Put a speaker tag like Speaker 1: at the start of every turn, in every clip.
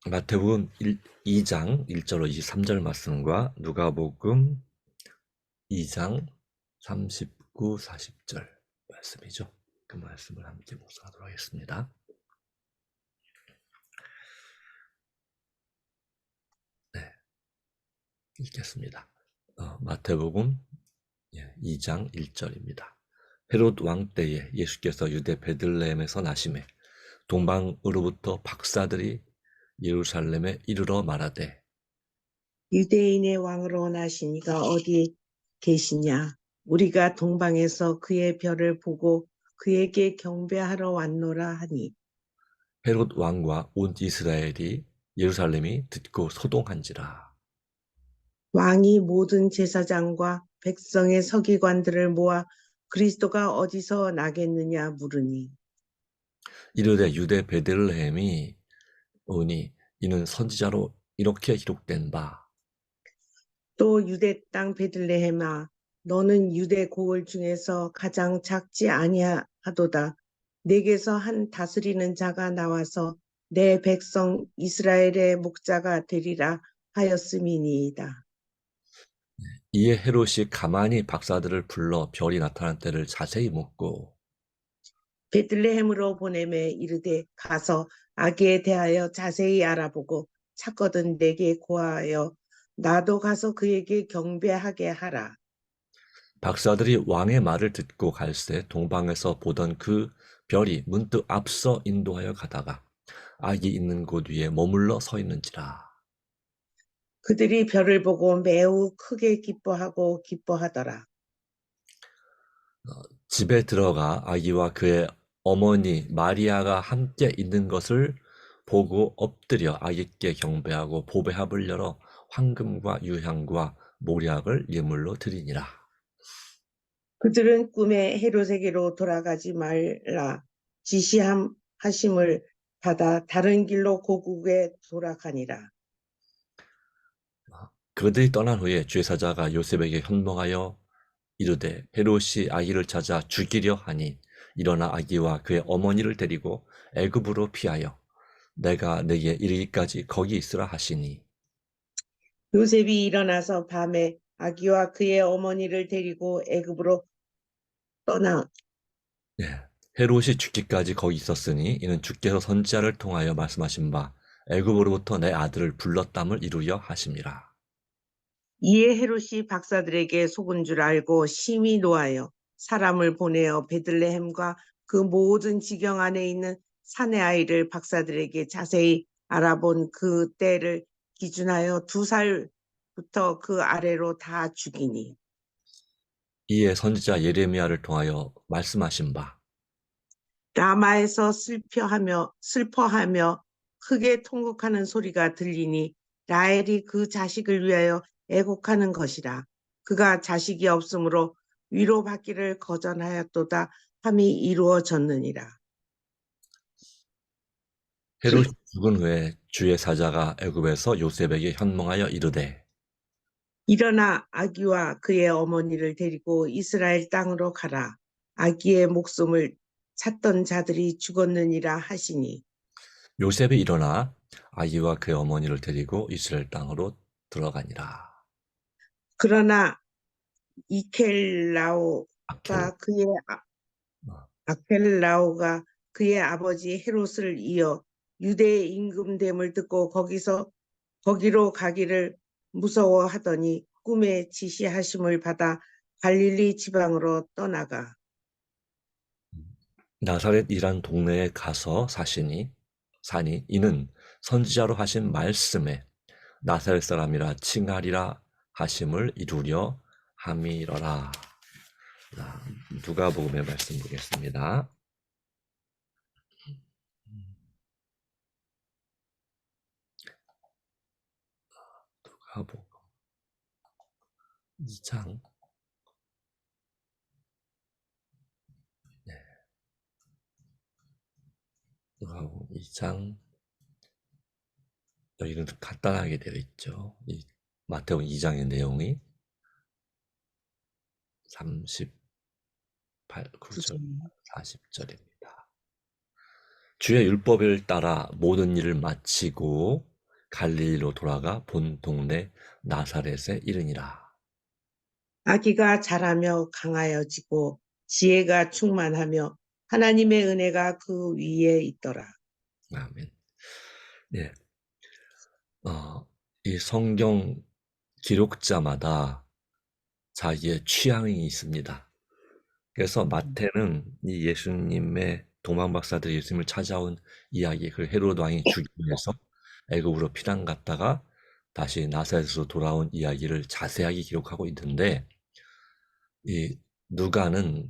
Speaker 1: 마태복음 2장 1절로 23절 말씀과 누가복음 2장 39, 40절 말씀이죠. 그 말씀을 함께 묵상하도록 하겠습니다. 네, 읽겠습니다. 마태복음 2장 1절입니다. 헤롯 왕 때에 예수께서 유대 베들레헴에서 나시매 동방으로부터 박사들이 예루살렘에 이르러 말하되
Speaker 2: 유대인의 왕으로 나시니가 어디 계시냐? 우리가 동방에서 그의 별을 보고 그에게 경배하러 왔노라 하니
Speaker 1: 헤롯 왕과 온 이스라엘이 예루살렘이 듣고 소동한지라.
Speaker 2: 왕이 모든 제사장과 백성의 서기관들을 모아 그리스도가 어디서 나겠느냐 물으니
Speaker 1: 이르되 유대 베들레헴이 오니 이는 선지자로 이렇게 기록된 바
Speaker 2: 또 유대 땅 베들레헴아 너는 유대 고을 중에서 가장 작지 아니하도다. 내게서 한 다스리는 자가 나와서 내 백성 이스라엘의 목자가 되리라 하였음이니이다.
Speaker 1: 이에 헤롯이 가만히 박사들을 불러 별이 나타난 때를 자세히 묻고
Speaker 2: 베들레헴으로 보내매 이르되 가서 아기에 대하여 자세히 알아보고 찾거든 내게 고하여 나도 가서 그에게 경배하게 하라.
Speaker 1: 박사들이 왕의 말을 듣고 갈새 동방에서 보던 그 별이 문득 앞서 인도하여 가다가 아기 있는 곳 위에 머물러 서 있는지라.
Speaker 2: 그들이 별을 보고 매우 크게 기뻐하더라.
Speaker 1: 집에 들어가 아기와 그의 어머니 마리아가 함께 있는 것을 보고 엎드려 아기께 경배하고 보배합을 열어 황금과 유향과 모략을 예물로 드리니라.
Speaker 2: 그들은 꿈에 헤롯에게로 돌아가지 말라 지시하심을 받아 다른 길로 고국에 돌아가니라.
Speaker 1: 그들이 떠난 후에 죄사자가 요셉에게 현몽하여 이르되 헤롯이 아기를 찾아 죽이려 하니 일어나 아기와 그의 어머니를 데리고 애굽으로 피하여 내가 내게 이르기까지 거기 있으라 하시니
Speaker 2: 요셉이 일어나서 밤에 아기와 그의 어머니를 데리고 애굽으로 떠나
Speaker 1: 헤롯이 죽기까지 거기 있었으니 이는 주께서 선지자를 통하여 말씀하신 바 애굽으로부터 내 아들을 불렀담을 이루려 하심이라.
Speaker 2: 이에 헤롯이 박사들에게 속은 줄 알고 심히 노하여 사람을 보내어 베들레헴과 그 모든 지경 안에 있는 사내 아이를 박사들에게 자세히 알아본 그 때를 기준하여 2살부터 그 아래로 다 죽이니
Speaker 1: 이에 선지자 예레미야를 통하여 말씀하신 바
Speaker 2: 라마에서 슬퍼하며 크게 통곡하는 소리가 들리니 라헬이 그 자식을 위하여 애곡하는 것이라. 그가 자식이 없으므로 위로받기를 거절하였도다 함이 이루어졌느니라.
Speaker 1: 헤롯이 죽은 후에 주의 사자가 애굽에서 요셉에게 현몽하여 이르되
Speaker 2: 일어나 아기와 그의 어머니를 데리고 이스라엘 땅으로 가라. 아기의 목숨을 찾던 자들이 죽었느니라 하시니
Speaker 1: 요셉이 일어나 아기와 그의 어머니를 데리고 이스라엘 땅으로 들어가니라.
Speaker 2: 그러나
Speaker 1: 아켈
Speaker 2: 아켈라오가 그의 아버지 헤롯을 이어 유대의 임금됨을 듣고 거기로 가기를 무서워하더니 꿈에 지시하심을 받아 갈릴리 지방으로 떠나가
Speaker 1: 나사렛이란 동네에 가서 사니 이는 선지자로 하신 말씀에 나사렛 사람이라 칭하리라 하심을 이루려 함이러라. 누가복음의 말씀 보겠습니다. 누가복음 2장 누가복음 2장 여기는 좀 간단하게 되어 있죠. 이 마태복음 2장의 내용이 39절 40절입니다. 주의 율법을 따라 모든 일을 마치고 갈릴리로 돌아가 본 동네 나사렛에 이르니라.
Speaker 2: 아기가 자라며 강하여지고 지혜가 충만하며 하나님의 은혜가 그 위에 있더라.
Speaker 1: 아멘. 예. 이 성경 기록자마다 자기의 취향이 있습니다. 그래서 마태는 이 예수님의 동방박사들이 예수님을 찾아온 이야기, 그 헤로드 왕이 죽이기 위해서 애굽으로 피난 갔다가 다시 나사렛으로 돌아온 이야기를 자세하게 기록하고 있는데, 이 누가는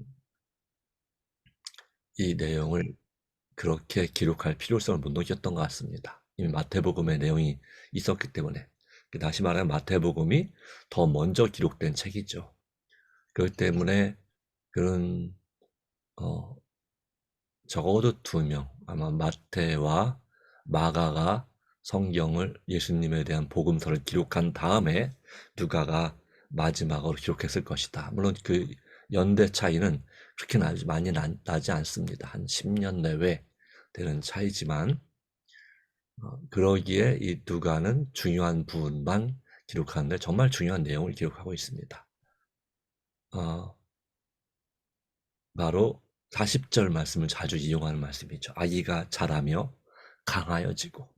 Speaker 1: 이 내용을 그렇게 기록할 필요성을 못 느꼈던 것 같습니다. 이미 마태복음의 내용이 있었기 때문에. 다시 말하면 마태복음이 더 먼저 기록된 책이죠. 그렇기 때문에 그런 어, 적어도 두 명, 아마 마태와 마가가 성경을 예수님에 대한 복음서를 기록한 다음에 누가가 마지막으로 기록했을 것이다. 물론 그 연대 차이는 그렇게 많이 나지 않습니다. 한 10년 내외 되는 차이지만, 그러기에 이 누가는 중요한 부분만 기록하는데 정말 중요한 내용을 기록하고 있습니다. 어, 바로 40절 말씀을 자주 이용하는 말씀이죠. 아기가 자라며 강하여지고,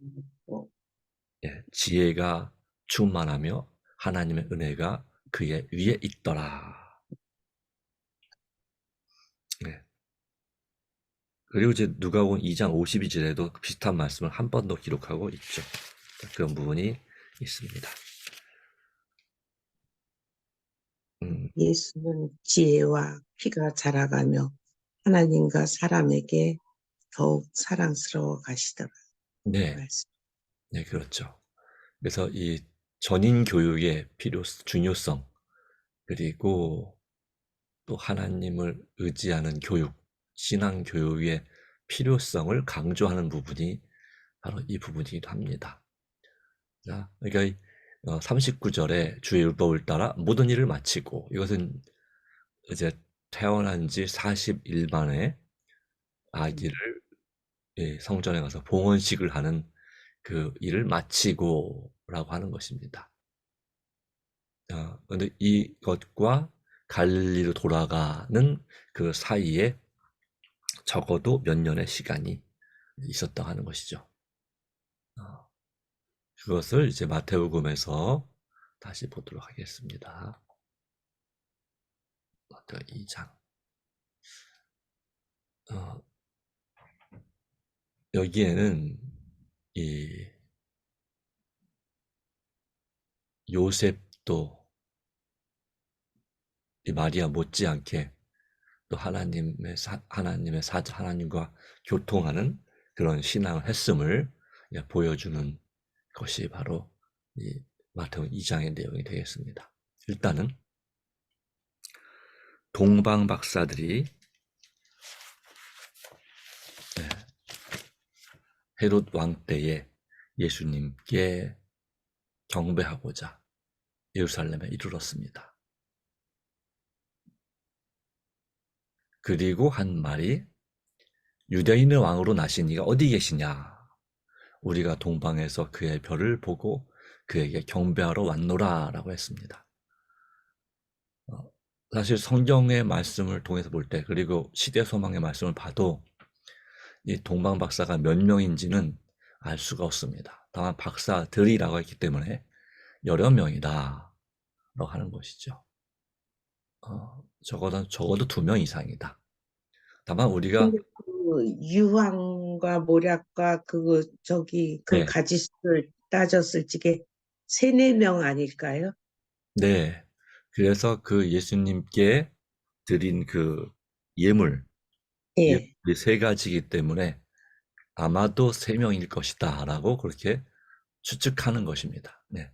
Speaker 1: 예, 지혜가 충만하며 하나님의 은혜가 그의 위에 있더라. 네. 그리고 이제 누가복음 2장 52절에도 비슷한 말씀을 한 번 더 기록하고 있죠. 그런 부분이 있습니다.
Speaker 2: 예수는 지혜와 피가 자라가며 하나님과 사람에게 더욱 사랑스러워 가시더라.
Speaker 1: 네,
Speaker 2: 말씀.
Speaker 1: 네, 그렇죠. 그래서 이 전인 교육의 중요성, 그리고 또 하나님을 의지하는 교육, 신앙 교육의 필요성을 강조하는 부분이 바로 이 부분이기도 합니다. 자, 그러니까 39절에 주의 율법을 따라 모든 일을 마치고, 이것은 이제 태어난 지 40일 만에 아기를 성전에 가서 봉헌식을 하는 그 일을 마치고라고 하는 것입니다. 근데 이것과 갈릴리로 돌아가는 그 사이에 적어도 몇 년의 시간이 있었다 하는 것이죠. 어, 그것을 이제 마태복음에서 다시 보도록 하겠습니다. 마태복음 2장. 여기에는 이 요셉도 이 마리아 못지않게 또 하나님과 교통하는 그런 신앙을 했음을 보여주는 것이 바로 이 마태복음 2장의 내용이 되겠습니다. 일단은 동방 박사들이 헤롯 왕 때에 예수님께 경배하고자 예루살렘에 이르렀습니다. 그리고 한 말이, 유대인의 왕으로 나신 이가 어디 계시냐? 우리가 동방에서 그의 별을 보고 그에게 경배하러 왔노라 라고 했습니다. 사실 성경의 말씀을 통해서 볼 때, 그리고 시대소망의 말씀을 봐도 이 동방 박사가 몇 명인지는 알 수가 없습니다. 다만 박사들이라고 했기 때문에 여러 명이다 라고 하는 것이죠. 적어도 2명 이상이다. 다만 우리가,
Speaker 2: 근데 그 유황과 모략과 그
Speaker 1: 네,
Speaker 2: 가짓수를 따졌을 적에 세네 명 아닐까요?
Speaker 1: 네. 그래서 그 예수님께 드린 그 예물,
Speaker 2: 예.
Speaker 1: 예물이 3가지이기 때문에 아마도 3명일 것이다 라고 그렇게 추측하는 것입니다. 네.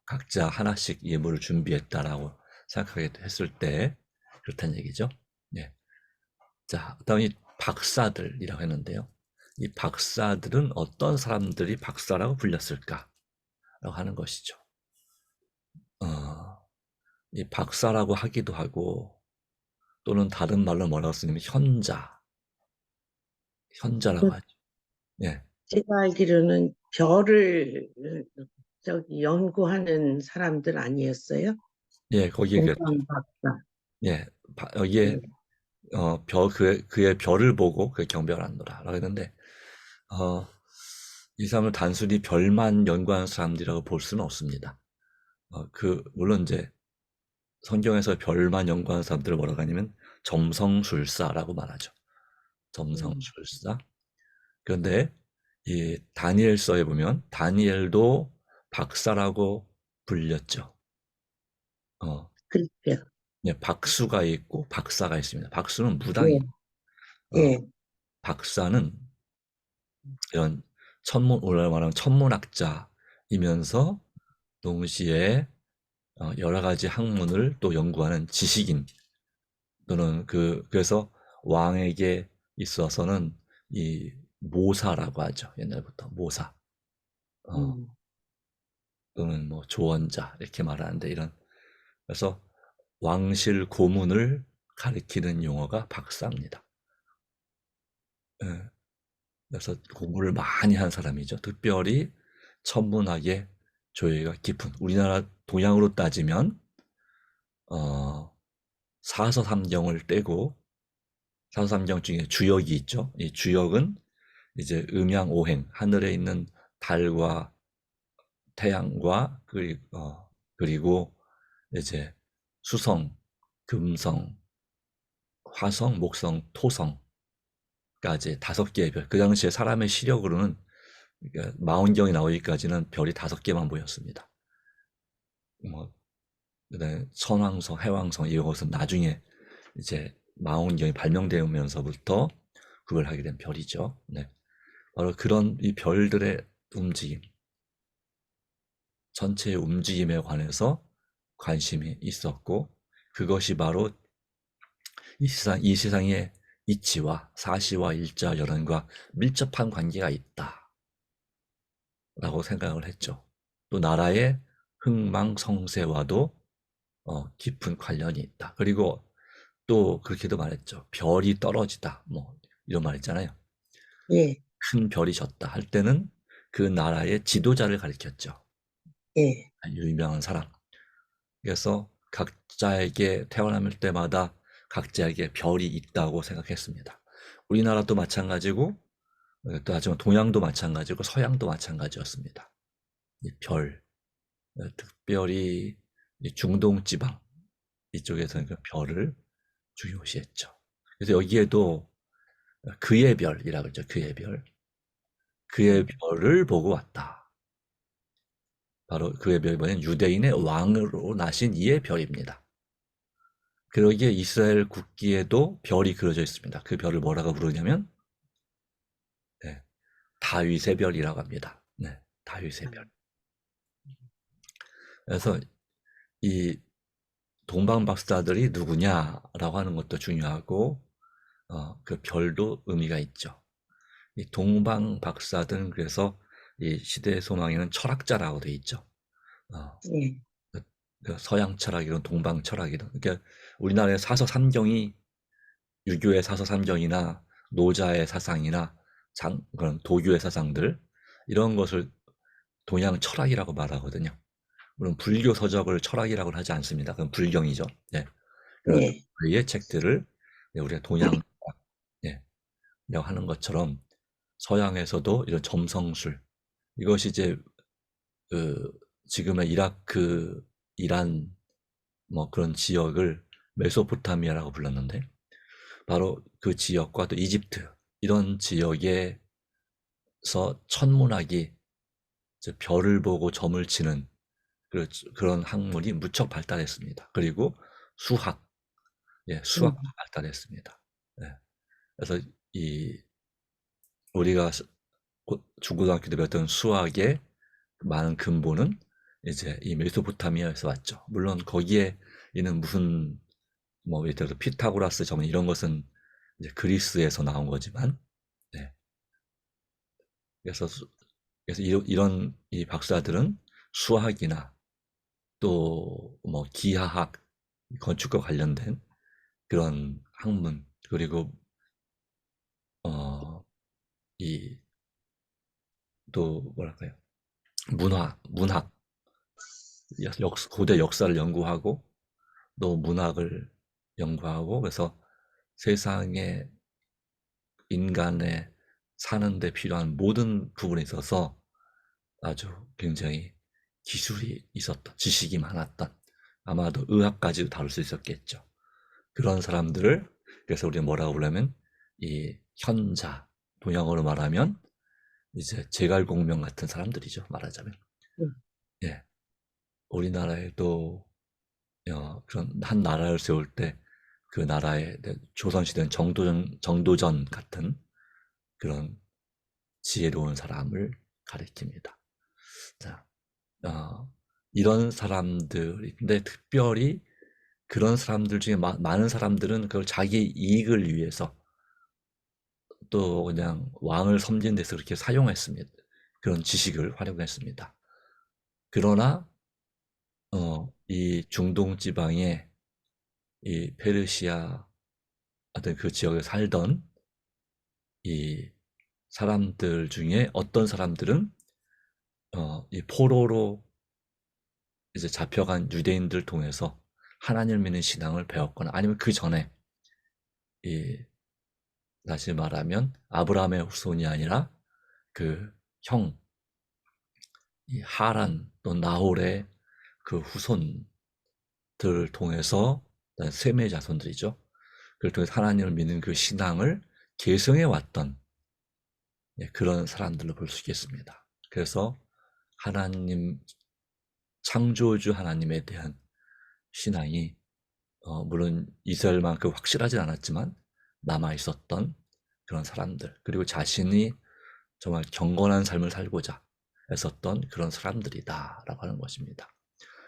Speaker 1: 각자 하나씩 예물을 준비했다라고 생각하게 했을 때 그렇다는 얘기죠. 네. 자, 그다음 이 박사들이라고 했는데요. 이 박사들은 어떤 사람들이 박사라고 불렸을까라고 하는 것이죠. 이 박사라고 하기도 하고, 또는 다른 말로 뭐라고 쓰냐면 현자라고 하죠. 예.
Speaker 2: 제가 알기로는 별을 연구하는 사람들 아니었어요?
Speaker 1: 예, 거기에
Speaker 2: 동방 박사.
Speaker 1: 예, 여기에
Speaker 2: 네.
Speaker 1: 그의 별을 보고 그 경별하노라라고 했는데 이 사람을 단순히 별만 연구하는 사람들이라고 볼 수는 없습니다. 물론 이제 성경에서 별만 연구하는 사람들을 뭐라고 하냐면 점성술사라고 말하죠.
Speaker 2: 음,
Speaker 1: 점성술사. 그런데 이 다니엘서에 보면 다니엘도 박사라고 불렸죠. 어,
Speaker 2: 그렇죠.
Speaker 1: 예, 박수가 있고 박사가 있습니다. 박수는 무당이에요.
Speaker 2: 예,
Speaker 1: 어,
Speaker 2: 예,
Speaker 1: 박사는 이런 오늘 말하면 천문학자이면서 동시에 여러 가지 학문을 또 연구하는 지식인 또는 그래서 왕에게 있어서는 이 모사라고 하죠. 옛날부터 모사. 어,
Speaker 2: 음,
Speaker 1: 또는 뭐 조언자 이렇게 말하는데 그래서 왕실 고문을 가리키는 용어가 박사입니다. 예, 그래서 공부를 많이 한 사람이죠. 특별히 천문학의 조예가 깊은 우리나라 동양으로 따지면 어, 사서삼경을 떼고 사서삼경 중에 주역이 있죠. 이 주역은 이제 음양오행 하늘에 있는 달과 태양과 그리고 이제 수성, 금성, 화성, 목성, 토성까지 5개의 별. 그 당시에 사람의 시력으로는 그러니까 망원경이 나오기까지는 별이 5개만 보였습니다. 뭐 그다음에 선왕성, 해왕성 이것은 나중에 이제 망원경이 발명되면서부터 구별하게 된 별이죠. 네. 바로 그런 이 별들의 움직임, 전체의 움직임에 관해서 관심이 있었고 그것이 바로 이 세상의 이치와 사시와 일자 연원과 밀접한 관계가 있다라고 생각을 했죠. 또 나라의 흥망성쇠와도 깊은 관련이 있다. 그리고 또 그렇게도 말했죠. 별이 떨어지다. 뭐 이런 말 있잖아요.
Speaker 2: 예,
Speaker 1: 큰 별이 졌다 할 때는 그 나라의 지도자를 가리켰죠.
Speaker 2: 예,
Speaker 1: 유명한 사람. 그래서 각자에게 태어날 때마다 각자에게 별이 있다고 생각했습니다. 우리나라도 마찬가지고 또 하지만 동양도 마찬가지고 서양도 마찬가지였습니다. 이 별, 특별히 중동 지방 이쪽에서는 그 별을 중요시했죠. 그래서 여기에도 그의 별이라고 그러죠. 그의 별. 그의 별을 보고 왔다. 바로 그의 별이 뭐냐면 유대인의 왕으로 나신 이의 별입니다. 그러기에 이스라엘 국기에도 별이 그려져 있습니다. 그 별을 뭐라고 부르냐면 네, 다윗의 별이라고 합니다. 네, 다윗의 별. 그래서 이 동방 박사들이 누구냐라고 하는 것도 중요하고 그 별도 의미가 있죠. 이 동방 박사들은 그래서 이 시대의 소망에는 철학자라고 돼 있죠. 어,
Speaker 2: 예,
Speaker 1: 그- 그 서양 철학이든 동방 철학이든 그러니까 우리나라의 사서삼경이 유교의 사서삼경이나 노자의 사상이나 그런 도교의 사상들 이런 것을 동양 철학이라고 말하거든요. 물론 불교 서적을 철학이라고는 하지 않습니다. 그건 불경이죠. 네. 그런
Speaker 2: 예,
Speaker 1: 의 책들을 우리가 동양 철학, 예, 이라고 하는 것처럼 서양에서도 이런 점성술 이것이 이제 그 지금의 이라크, 이란 뭐 그런 지역을 메소포타미아라고 불렀는데 바로 그 지역과 또 이집트 이런 지역에서 천문학이 이제 별을 보고 점을 치는 그런 학문이 무척 발달했습니다. 그리고 수학, 예, 수학도
Speaker 2: 음,
Speaker 1: 발달했습니다. 예, 그래서 이 우리가 중고등학교 때 배웠던 수학의 많은 근본은 이제 이 메소포타미아에서 왔죠. 물론 거기에 있는 무슨 뭐 예를 들어서 피타고라스 정 이런 것은 이제 그리스에서 나온 거지만, 네. 그래서 그래서 이런 이 박사들은 수학이나 또 뭐 기하학, 건축과 관련된 그런 학문 그리고 어, 이 또 뭐랄까요? 문학, 고대 역사를 연구하고 또 문학을 연구하고 그래서 세상에 인간의 사는 데 필요한 모든 부분에 있어서 아주 굉장히 기술이 있었던, 지식이 많았던, 아마도 의학까지도 다룰 수 있었겠죠. 그런 사람들을 그래서 우리가 뭐라고 부르면 이 현자, 동양어로 말하면 이제 제갈공명 같은 사람들이죠. 말하자면.
Speaker 2: 음.
Speaker 1: 예. 우리나라에도 그런 한 나라를 세울 때 그 나라의 조선시대는 정도전 같은 그런 지혜로운 사람을 가리킵니다. 자, 이런 사람들인데 특별히 그런 사람들 중에 많은 사람들은 그걸 자기 이익을 위해서 또 그냥 왕을 섬기는 데서 그렇게 사용했습니다. 그런 지식을 활용했습니다. 그러나 이 중동 지방의 이 페르시아 어떤 그 지역에 살던 이 사람들 중에 어떤 사람들은 이 포로로 이제 잡혀간 유대인들 통해서 하나님을 믿는 신앙을 배웠거나 아니면 그 전에 이 다시 말하면 아브라함의 후손이 아니라 그 형, 이 하란 또 나홀의 그 후손들 통해서 셈의 자손들이죠. 그걸 통해서 하나님을 믿는 그 신앙을 계승해 왔던 그런 사람들로 볼 수 있겠습니다. 그래서 하나님 창조주 하나님에 대한 신앙이 물론 이스라엘만큼 확실하진 않았지만 남아 있었던 그런 사람들 그리고 자신이 정말 경건한 삶을 살고자 애썼던 그런 사람들이다라고 하는 것입니다.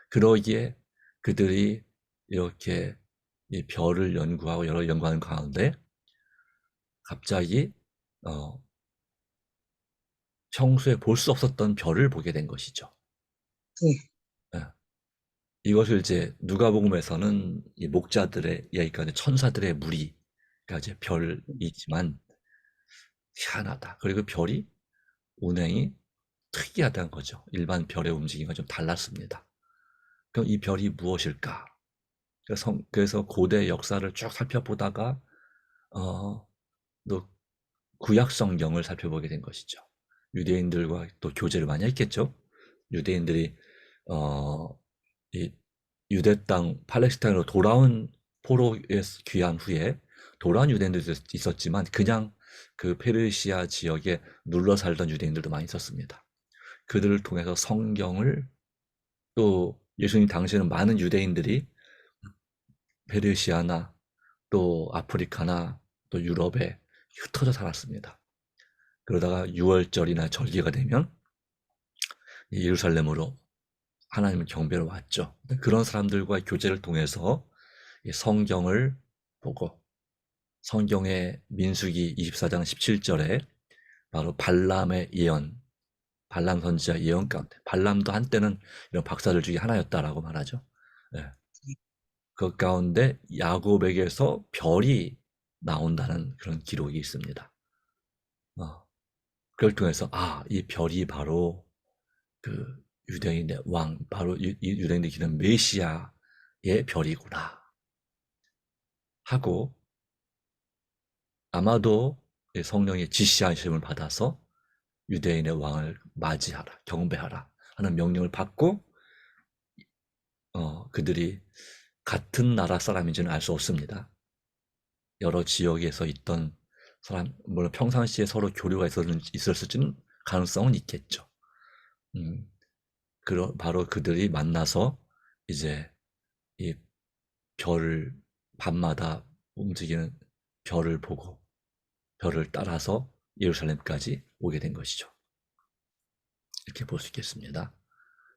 Speaker 1: 그러기에 그들이 이렇게 이 별을 연구하고 여러 연구하는 가운데 갑자기 평소에 볼 수 없었던 별을 보게 된 것이죠.
Speaker 2: 네.
Speaker 1: 예. 이것을 이제 누가복음에서는 이 목자들의 이야기가 천사들의 무리가 이제 별이지만 희한하다. 그리고 별이 운행이 특이하다는 거죠. 일반 별의 움직임과 좀 달랐습니다. 그럼 이 별이 무엇일까? 그래서 고대 역사를 쭉 살펴보다가 또 구약 성경을 살펴보게 된 것이죠. 유대인들과 또 교제를 많이 했겠죠. 유대인들이 이 유대 땅 팔레스타인으로 돌아온 포로에서 귀한 후에 돌아온 유대인들도 있었지만 그냥 그 페르시아 지역에 눌러 살던 유대인들도 많이 있었습니다. 그들을 통해서 성경을 또 예수님 당시에는 많은 유대인들이 페르시아나 또 아프리카나 또 유럽에 흩어져 살았습니다. 그러다가 6월절이나 절기가 되면 예루살렘으로 하나님을 경배로 왔죠. 그런 사람들과 교제를 통해서 성경을 보고 성경의 민수기 24장 17절에 바로 발람의 예언, 발람 선지자 예언 가운데 발람도 한때는 이런 박사들 중에 하나였다라고 말하죠. 예. 그 가운데 야곱에게서 별이 나온다는 그런 기록이 있습니다. 그걸 통해서 이 별이 바로 그 유대인의 왕, 바로 유대인들이 기는 메시아의 별이구나 하고 아마도 성령의 지시하심을 받아서 유대인의 왕을 맞이하라, 경배하라 하는 명령을 받고 그들이 같은 나라 사람인지는 알 수 없습니다. 여러 지역에서 있던 사람, 물론 평상시에 서로 교류가 있었을지는 가능성은 있겠죠. 바로 그들이 만나서 이제 이 별을 밤마다 움직이는 별을 보고 별을 따라서 예루살렘까지 오게 된 것이죠. 이렇게 볼 수 있겠습니다.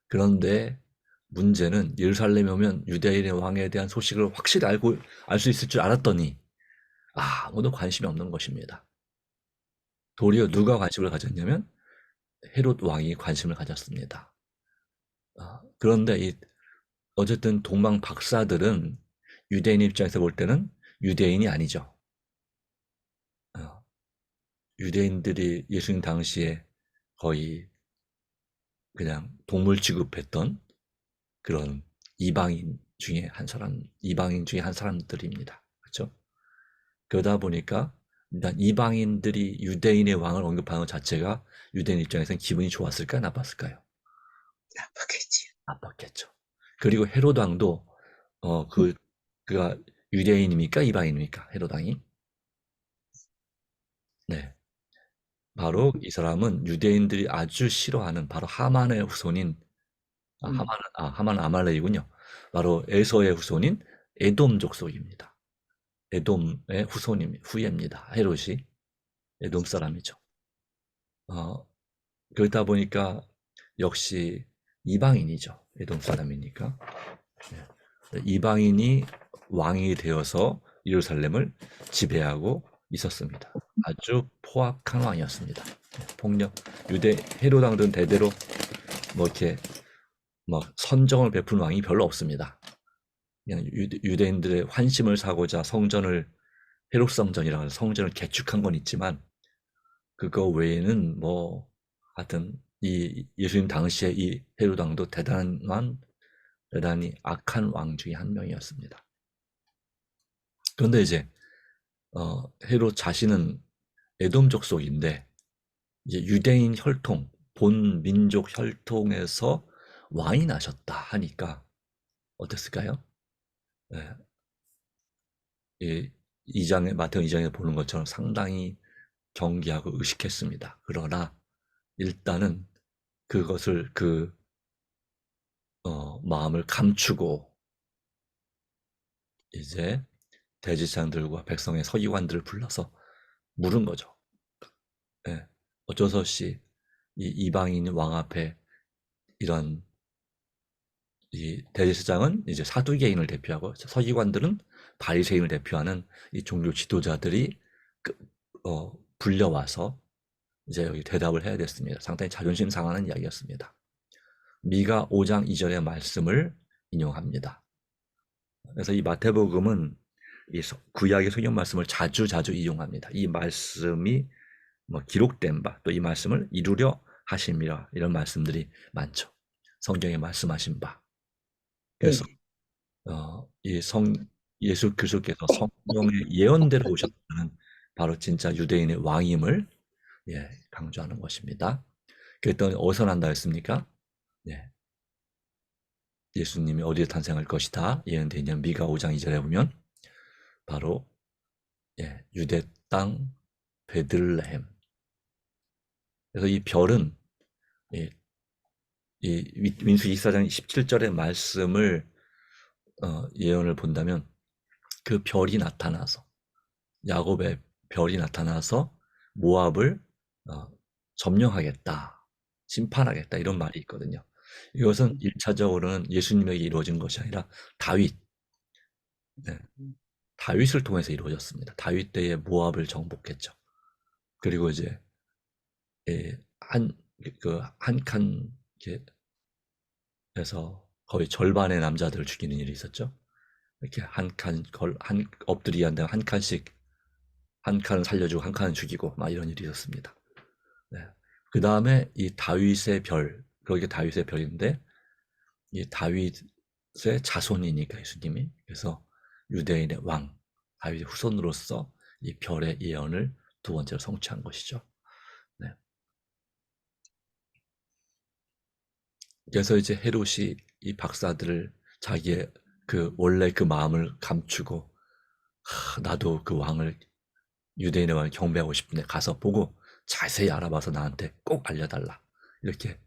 Speaker 1: 그런데 문제는 예루살렘에 오면 유대인의 왕에 대한 소식을 확실히 알 수 있을 줄 알았더니 아무도 관심이 없는 것입니다. 도리어 누가 관심을 가졌냐면 헤롯 왕이 관심을 가졌습니다. 그런데 어쨌든 동방 박사들은 유대인 입장에서 볼 때는 유대인이 아니죠. 유대인들이 예수님 당시에 거의 그냥 동물 취급했던 그런 이방인 중에 한 사람들입니다. 그렇죠? 그러다 보니까 일단 이방인들이 유대인의 왕을 언급하는 것 자체가 유대인 입장에서는 기분이 좋았을까요? 나빴을까요?
Speaker 2: 나쁘겠지.
Speaker 1: 나빴겠죠. 그리고 헤롯 왕도 그가 유대인입니까? 이방인입니까? 헤롯 왕이? 네. 바로 이 사람은 유대인들이 아주 싫어하는 바로 하만의 후손인
Speaker 2: 음,
Speaker 1: 하만은 아말렉이군요. 바로 에서의 후손인 에돔 족속입니다. 에돔의 후예입니다. 헤롯이 에돔 사람이죠. 어, 그러다 보니까 역시 이방인이죠. 에돔 사람이니까. 네. 이방인이 왕이 되어서 예루살렘을 지배하고 있었습니다. 아주 포악한 왕이었습니다. 네, 폭력, 헤롯 왕들은 대대로 뭐 이렇게 뭐 선정을 베푼 왕이 별로 없습니다. 그냥 유대인들의 환심을 사고자 헤롯 성전이라고 해서 성전을 개축한 건 있지만 그거 외에는 뭐 하여튼 이 예수님 당시에 이 헤롯 왕도 대단히 악한 왕 중에 한 명이었습니다. 그런데 이제 헤롯 자신은 에돔 족속인데 이제 유대인 혈통, 본 민족 혈통에서 왕이 나셨다 하니까 어땠을까요? 예, 마태복음 2장에 보는 것처럼 상당히 경계하고 의식했습니다. 그러나 일단은 그것을 마음을 감추고 이제 대제사장들과 백성의 서기관들을 불러서 물은 거죠. 예, 어쩔 수 없이 이 이방인 왕 앞에 이런 이 대제사장은 이제 사두개인을 대표하고 서기관들은 바리새인을 대표하는 이 종교 지도자들이 불려와서 이제 여기 대답을 해야 됐습니다. 상당히 자존심 상하는 이야기였습니다. 미가 5장 2절의 말씀을 인용합니다. 그래서 이 마태복음은 이 구약의 성경 말씀을 자주 이용합니다. 이 말씀이 뭐 기록된 바, 또 이 말씀을 이루려 하심이라 이런 말씀들이 많죠. 성경에 말씀하신 바. 그래서
Speaker 2: 네.
Speaker 1: 이 예수 그리스도께서 성경의 예언대로 오셨다는 바로 진짜 유대인의 왕임을 강조하는 것입니다. 그랬더니 어디서 난다 했습니까? 네. 예수님이 어디에 탄생할 것이다 예언되어 있는 미가 5장 2절에 보면 바로 유대 땅 베들레헴. 그래서 이 별은 이 민수기 24장 17절의 말씀을 예언을 본다면 그 별이 나타나서 야곱의 별이 나타나서 모압을 점령하겠다, 심판하겠다 이런 말이 있거든요. 이것은 1차적으로는 예수님에게 이루어진 것이 아니라 다윗, 네, 다윗을 통해서 이루어졌습니다. 다윗 때에 모압을 정복했죠. 그리고 이제 한 칸에서 거의 절반의 남자들을 죽이는 일이 있었죠. 이렇게 엎드리게 한다면 한 칸씩 한 칸은 살려주고 한 칸은 죽이고 막 이런 일이 있었습니다. 네. 그 다음에 이 다윗의 별, 그게 다윗의 별인데 이 다윗의 자손이니까 예수님이 그래서 유대인의 왕 다윗의 후손으로서 이 별의 예언을 두 번째로 성취한 것이죠. 네. 그래서 이제 헤롯이 이 박사들을 자기의 원래 그 마음을 감추고 나도 그 왕을 유대인의 왕을 경배하고 싶은데 가서 보고 자세히 알아봐서 나한테 꼭 알려달라 이렇게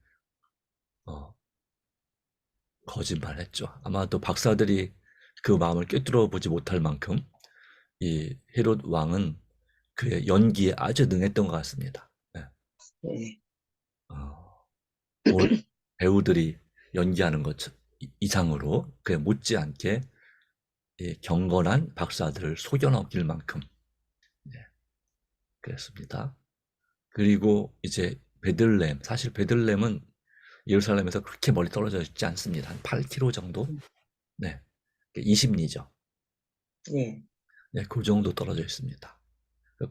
Speaker 1: 거짓말했죠. 아마도 박사들이 그 마음을 꿰뚫어 보지 못할 만큼 이 헤롯 왕은 그의 연기에 아주 능했던 것 같습니다. 네.
Speaker 2: 네.
Speaker 1: 오늘 배우들이 연기하는 것 이상으로 그에 못지않게 경건한 박사들을 속여넘길 만큼 그랬습니다. 그리고 이제 사실 베들레헴은 예루살렘에서 그렇게 멀리 떨어져 있지 않습니다. 한 8km 정도? 네. 20리죠.
Speaker 2: 네.
Speaker 1: 네, 그 정도 떨어져 있습니다.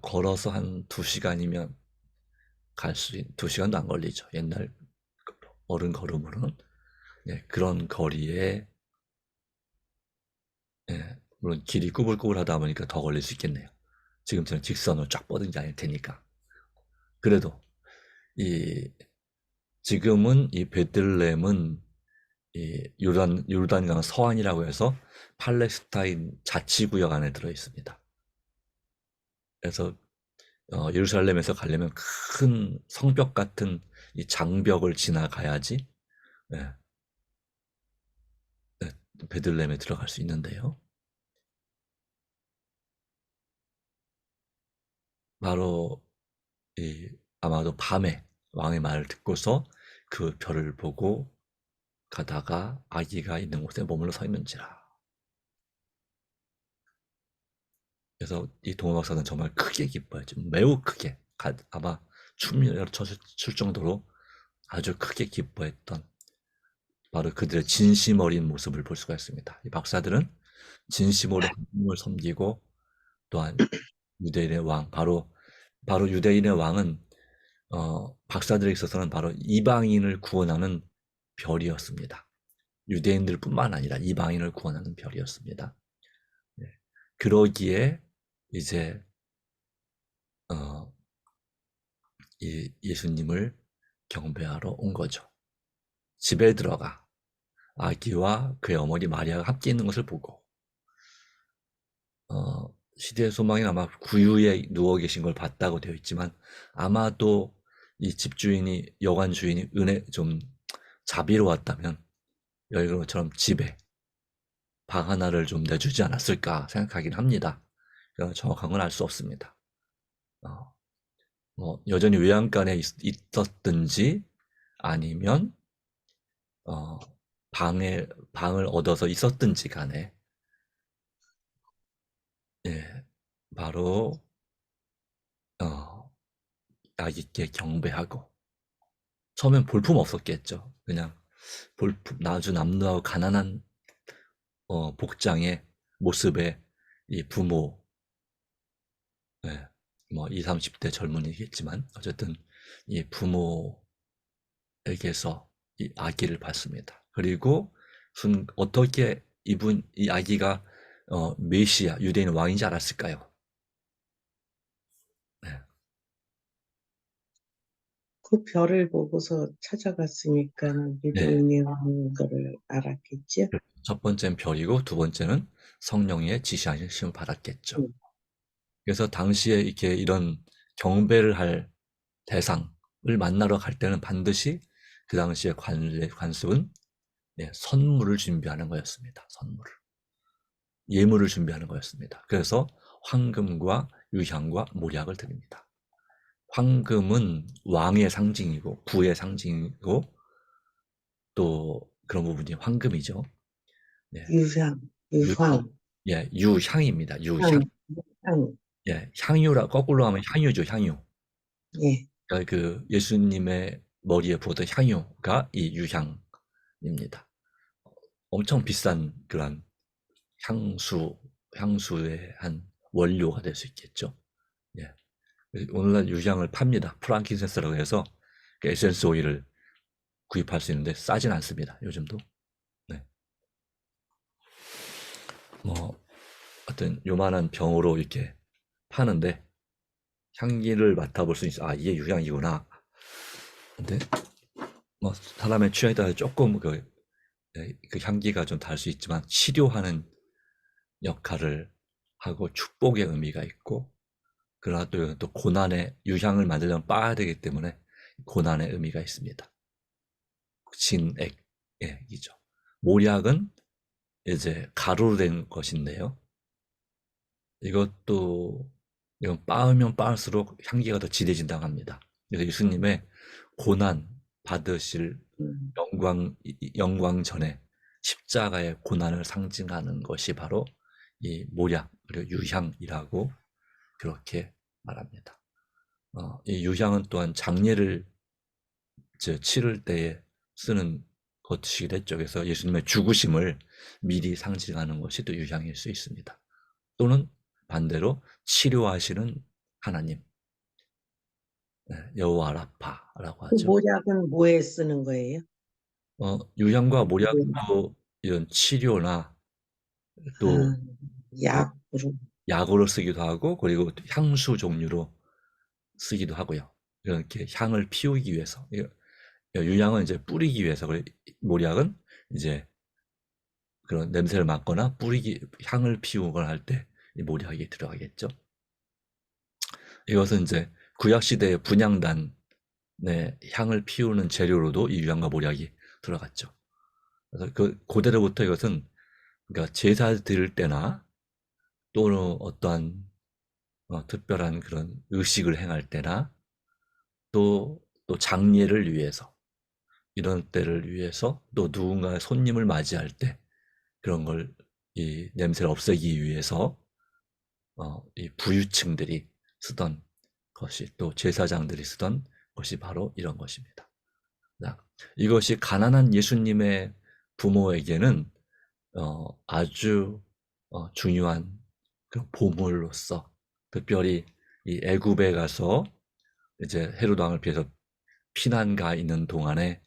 Speaker 1: 걸어서 한 2시간이면 갈 수, 2시간도 안 걸리죠. 옛날 어른 걸음으로는. 예, 그런 거리에, 예, 물론 길이 꾸불꾸불하다 보니까 더 걸릴 수 있겠네요. 지금처럼 직선으로 쫙 뻗은 게 아닐 테니까. 그래도 이 지금은 이 베들레헴은 이 요단강 서안이라고 해서 팔레스타인 자치구역 안에 들어 있습니다. 그래서 예루살렘에서 가려면 큰 성벽 같은 이 장벽을 지나가야지, 예, 예, 베들레헴에 들어갈 수 있는데요. 바로 이 아마도 밤에 왕의 말을 듣고서 그 별을 보고 가다가 아기가 있는 곳에 머물러 서 있는지라. 그래서 이 동호박사는 정말 크게 기뻐했죠. 매우 크게. 아마 춤을 출 정도로 아주 크게 기뻐했던 바로 그들의 진심 어린 모습을 볼 수가 있습니다. 이 박사들은 진심 어린 하나님을 섬기고 또한 유대인의 왕, 바로 유대인의 왕은 박사들에 있어서는 바로 이방인을 구원하는 별이었습니다. 유대인들뿐만 아니라 이방인을 구원하는 별이었습니다. 네. 그러기에 이제 어, 이 예수님을 경배하러 온 거죠. 집에 들어가 아기와 그의 어머니 마리아가 함께 있는 것을 보고 시대의 소망이 아마 구유에 누워 계신 걸 봤다고 되어 있지만 아마도 이 집주인이 여관 주인이 은혜 좀 자비로웠다면 여기 것처럼 집에 방 하나를 좀 내주지 않았을까 생각하긴 합니다. 정확한 건 알 수 없습니다. 어, 여전히 외양간에 있었든지 아니면 어, 방을 얻어서 있었든지 간에, 예, 바로 어, 아기께 경배하고 처음엔 볼품 없었겠죠. 그냥 볼품 아주 남루하고 가난한 복장의 모습에 이 부모, 예, 뭐 20, 30대 젊은이겠지만 어쨌든 이 부모에게서 이 아기를 받습니다. 그리고 어떻게 이 아기가 메시아 유대인 왕인지 알았을까요? 네.
Speaker 2: 그 별을 보고서 찾아갔으니까
Speaker 1: 네.
Speaker 2: 유대인의 왕인 거를 알았겠죠?
Speaker 1: 첫 번째는 별이고 두 번째는 성령의 지시하심을 받았겠죠.
Speaker 2: 음.
Speaker 1: 그래서 당시에 이렇게 이런 경배를 할 대상을 만나러 갈 때는 반드시 그 당시에 관습은, 예, 선물을 준비하는 거였습니다. 선물을. 예물을 준비하는 거였습니다. 그래서 황금과 유향과 몰약을 드립니다. 황금은 왕의 상징이고 부의 상징이고 또 그런 부분이 황금이죠. 네.
Speaker 2: 유향,
Speaker 1: 유,
Speaker 2: 유황,
Speaker 1: 예, 유향입니다. 유향.
Speaker 2: 향, 향,
Speaker 1: 예, 향유라 거꾸로 하면 향유죠, 향유.
Speaker 2: 예.
Speaker 1: 그러니까 그 예수님의 머리에 부었던 향유가 이 유향입니다. 엄청 비싼 그런 향수의 한 원료가 될 수 있겠죠. 예. 오늘날 유향을 팝니다. 프랑킨센스라고 해서 그 에센스 오일을 구입할 수 있는데 싸진 않습니다. 요즘도. 네. 뭐 어떤 요만한 병으로 이렇게 파는데 향기를 맡아볼 수 있어. 아, 이게 유향이구나. 근데 뭐 사람의 취향에 따라 조금 그 향기가 좀 다를 수 있지만 치료하는 역할을 하고 축복의 의미가 있고, 그러나 또 고난의 유향을 만들려면 빻아야 되기 때문에 고난의 의미가 있습니다. 진액이죠. 모략은 이제 가루로 된 것인데요. 이것도 이건 빻으면 빻을수록 향기가 더 진해진다고 합니다. 그래서 예수님의 고난 받으실
Speaker 2: 음.
Speaker 1: 영광 전에 십자가의 고난을 상징하는 것이 바로 이 모략 그리고 유향이라고 그렇게 말합니다. 이 유향은 또한 장례를 치를 때에 쓰는 것이기도 했죠. 그래서 예수님의 죽으심을 미리 상징하는 것이 또 유향일 수 있습니다. 또는 반대로 치료하시는 하나님, 여호와 라파라고
Speaker 2: 그
Speaker 1: 하죠.
Speaker 2: 모략은 뭐에 쓰는 거예요?
Speaker 1: 유향과
Speaker 2: 그,
Speaker 1: 모략도 이런 치료나 또
Speaker 2: 아, 약으로.
Speaker 1: 약으로 쓰기도 하고, 그리고 향수 종류로 쓰기도 하고요. 이렇게 향을 피우기 위해서. 유향은 이제 뿌리기 위해서, 모략은 이제 그런 냄새를 맡거나 뿌리기, 향을 피우거나 할 때 이 모략이 들어가겠죠. 이것은 이제 구약 시대의 분향단의 향을 피우는 재료로도 이 유향과 모략이 들어갔죠. 그래서 그 고대로부터 이것은, 그러니까 제사 드릴 때나 또는 어떠한 특별한 그런 의식을 행할 때나 또 장례를 위해서, 이런 때를 위해서, 또 누군가의 손님을 맞이할 때 그런 걸, 이 냄새를 없애기 위해서 이 부유층들이 쓰던 것이, 또 제사장들이 쓰던 것이 바로 이런 것입니다. 자, 이것이 가난한 예수님의 부모에게는 아주 중요한 그 보물로서, 특별히 이 애굽에 가서 이제 헤롯 왕을 피해서 피난 가 있는 동안에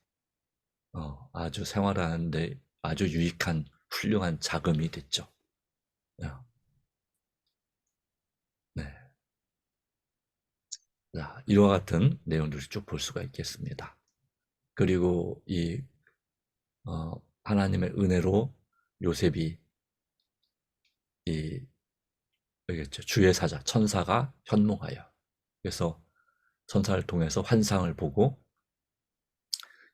Speaker 1: 아주 생활하는데 아주 유익한 훌륭한 자금이 됐죠. 어, 네. 자, 이와 같은 내용들을 쭉 볼 수가 있겠습니다. 그리고 이 하나님의 은혜로 요셉이 이 알겠죠? 주의 사자 천사가 현몽하여, 그래서 천사를 통해서 환상을 보고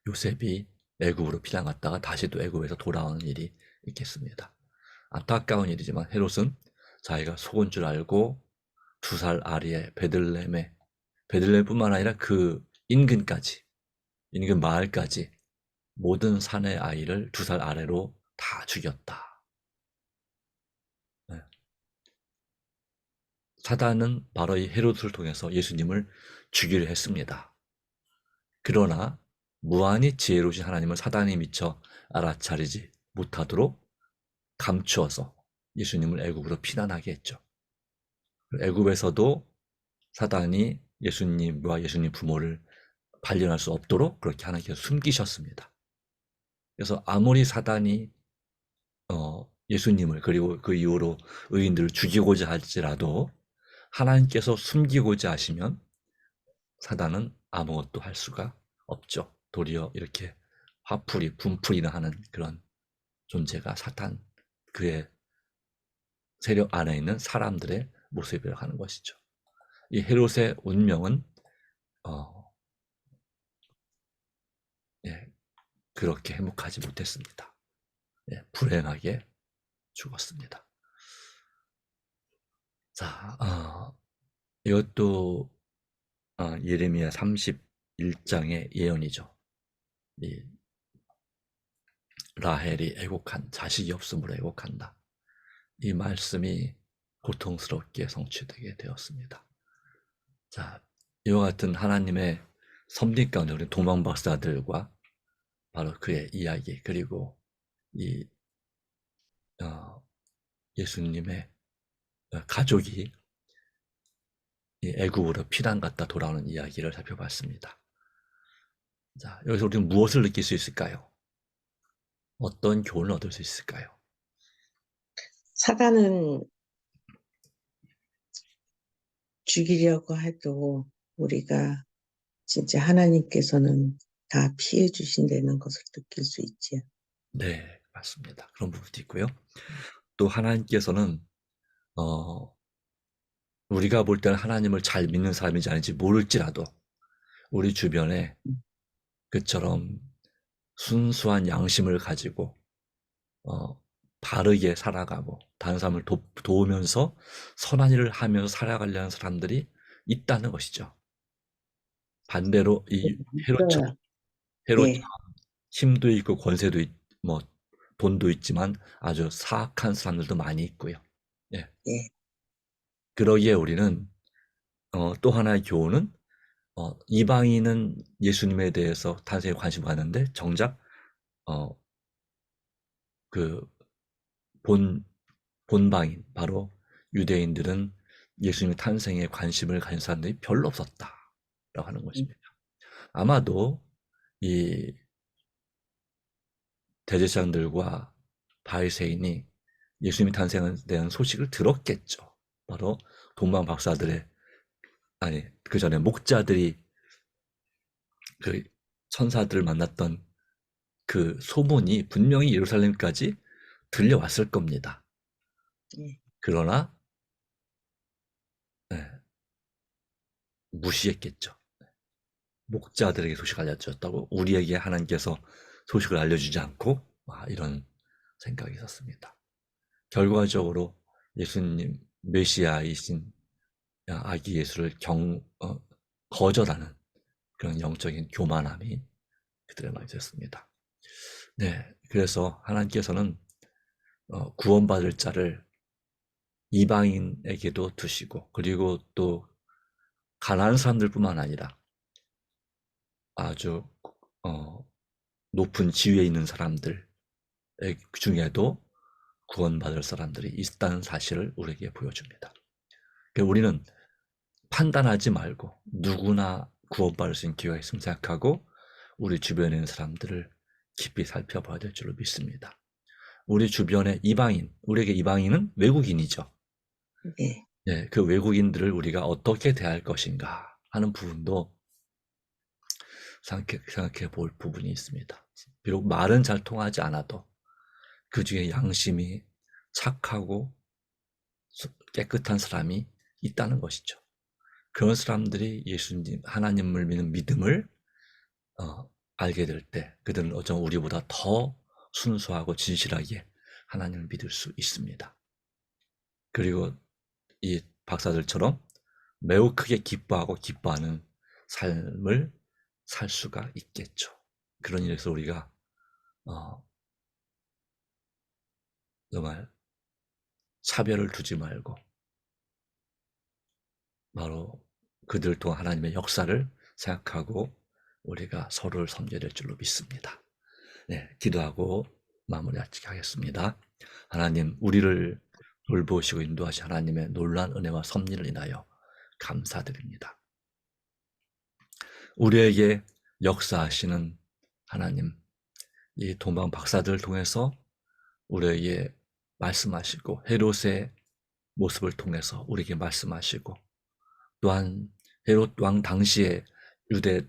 Speaker 1: 요셉이 애굽으로 피난 갔다가 다시 또 애굽에서 돌아오는 일이 있겠습니다. 안타까운 일이지만 헤롯은 자기가 속은 줄 알고 2살 아래의 베들레헴뿐만 아니라 그 인근까지, 인근 마을까지 모든 산의 아이를 2살 아래로 다 죽였다. 네. 사단은 바로 이 헤롯을 통해서 예수님을 죽이려 했습니다. 그러나 무한히 지혜로우신 하나님은 사단이 미처 알아차리지 못하도록 감추어서 예수님을 애굽으로 피난하게 했죠. 애굽에서도 사단이 예수님과 예수님 부모를 발견할 수 없도록 그렇게 하나님께서 숨기셨습니다. 그래서 아무리 사단이 예수님을, 그리고 그 이후로 의인들을 죽이고자 할지라도 하나님께서 숨기고자 하시면 사단은 아무것도 할 수가 없죠. 도리어 이렇게 화풀이, 분풀이나 하는 그런 존재가 사탄, 그의 세력 안에 있는 사람들의 모습이라고 하는 것이죠. 이 헤롯의 운명은 어, 예, 그렇게 행복하지 못했습니다. 예, 불행하게 죽었습니다. 자, 이것도 예레미야 31장의 예언이죠. 이 라헬이 애곡한, 자식이 없음으로 애곡한다. 이 말씀이 고통스럽게 성취되게 되었습니다. 자, 이와 같은 하나님의 섭리 가운데 우리 도망 박사들과 바로 그의 이야기, 그리고 이 예수님의 가족이 이 애굽으로 피난 갔다 돌아오는 이야기를 살펴봤습니다. 자, 여기서 우리는 무엇을 느낄 수 있을까요? 어떤 교훈을 얻을 수 있을까요?
Speaker 2: 사단은 죽이려고 해도 우리가 진짜 하나님께서는 다 피해 주신다는 것을 느낄 수 있지요.
Speaker 1: 네, 맞습니다. 그런 부분도 있고요. 또 하나님께서는 어, 우리가 볼 때는 하나님을 잘 믿는 사람인지 아닌지 모를지라도 우리 주변에 그처럼 순수한 양심을 가지고 어, 바르게 살아가고 다른 사람을 도우면서 선한 일을 하면서 살아가려는 사람들이 있다는 것이죠. 반대로 이 헤롯처럼,
Speaker 2: 있어요.
Speaker 1: 헤롯처럼
Speaker 2: 예,
Speaker 1: 힘도 있고 권세도 뭐 돈도 있지만 아주 사악한 사람들도 많이 있고요. 예.
Speaker 2: 예.
Speaker 1: 그러기에 우리는 또 하나의 교훈은 이방인은 예수님에 대해서 탄생에 관심 가는데 정작 어, 그 본방인, 바로 유대인들은 예수님의 탄생에 관심을 가진 사람들이 별로 없었다. 하는 것입니다. 아마도 이 대제사장들과 바리새인이 예수님이 탄생에 대한 소식을 들었겠죠. 바로 동방 박사들의, 아니 그 전에 목자들이 그 천사들을 만났던 그 소문이 분명히 예루살렘까지 들려왔을 겁니다.
Speaker 2: 예.
Speaker 1: 그러나 무시했겠죠. 목자들에게 소식을 알려주었다고 우리에게 하나님께서 소식을 알려주지 않고, 이런 생각이 있었습니다. 결과적으로 예수님 메시아이신 아기 예수를 거절하는 그런 영적인 교만함이 그들의 마음에 있었습니다. 네, 그래서 하나님께서는 구원받을 자를 이방인에게도 두시고, 그리고 또 가난한 사람들뿐만 아니라 아주 높은 지위에 있는 사람들 중에도 구원받을 사람들이 있다는 사실을 우리에게 보여줍니다. 그러니까 우리는 판단하지 말고 누구나 구원받을 수 있는 기회가 있으면 생각하고 우리 주변에 있는 사람들을 깊이 살펴봐야 될 줄로 믿습니다. 우리 주변의 이방인, 우리에게 이방인은 외국인이죠.
Speaker 2: 네.
Speaker 1: 네, 그 외국인들을 우리가 어떻게 대할 것인가 하는 부분도 생각해 볼 부분이 있습니다. 비록 말은 잘 통하지 않아도 그 중에 양심이 착하고 깨끗한 사람이 있다는 것이죠. 그런 사람들이 예수님, 하나님을 믿는 믿음을 알게 될 때 그들은 어쩌면 우리보다 더 순수하고 진실하게 하나님을 믿을 수 있습니다. 그리고 이 박사들처럼 매우 크게 기뻐하고 기뻐하는 삶을 살 수가 있겠죠. 그런 일에서 우리가 정말 차별을 두지 말고 바로 그들 통한 하나님의 역사를 생각하고 우리가 서로를 섬겨야 될 줄로 믿습니다. 네, 기도하고 마무리하겠습니다. 하나님, 우리를 돌보시고 인도하신 하나님의 놀라운 은혜와 섭리를 인하여 감사드립니다. 우리에게 역사하시는 하나님, 이 동방 박사들을 통해서 우리에게 말씀하시고 헤롯의 모습을 통해서 우리에게 말씀하시고, 또한 헤롯 왕 당시에 유대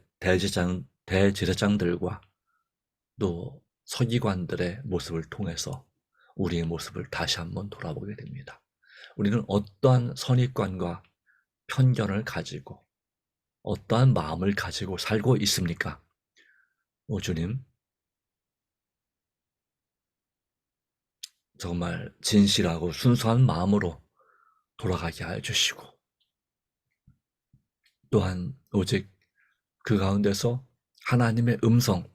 Speaker 1: 대제사장들과 또 서기관들의 모습을 통해서 우리의 모습을 다시 한번 돌아보게 됩니다. 우리는 어떠한 선입관과 편견을 가지고 어떠한 마음을 가지고 살고 있습니까? 오 주님, 정말 진실하고 순수한 마음으로 돌아가게 하여 주시고, 또한 오직 그 가운데서 하나님의 음성,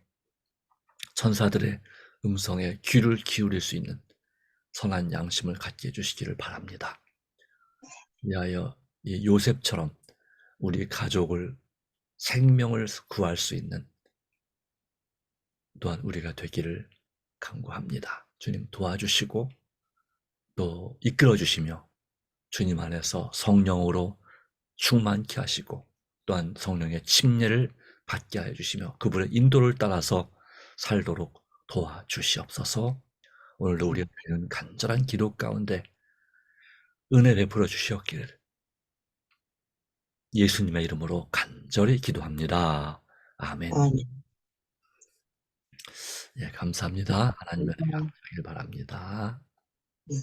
Speaker 1: 천사들의 음성에 귀를 기울일 수 있는 선한 양심을 갖게 해주시기를 바랍니다. 위하여 이 요셉처럼 우리 가족을, 생명을 구할 수 있는 또한 우리가 되기를 간구합니다. 주님 도와주시고 또 이끌어주시며 주님 안에서 성령으로 충만케 하시고 또한 성령의 침례를 받게 하여 주시며 그분의 인도를 따라서 살도록 도와주시옵소서. 오늘도 우리가 드리는 간절한 기도 가운데 은혜 베풀어 주시옵기를 예수님의 이름으로 간절히 기도합니다. 아멘. 예, 감사합니다. 하나님의 은혜가 함께하길 바랍니다.
Speaker 2: 네.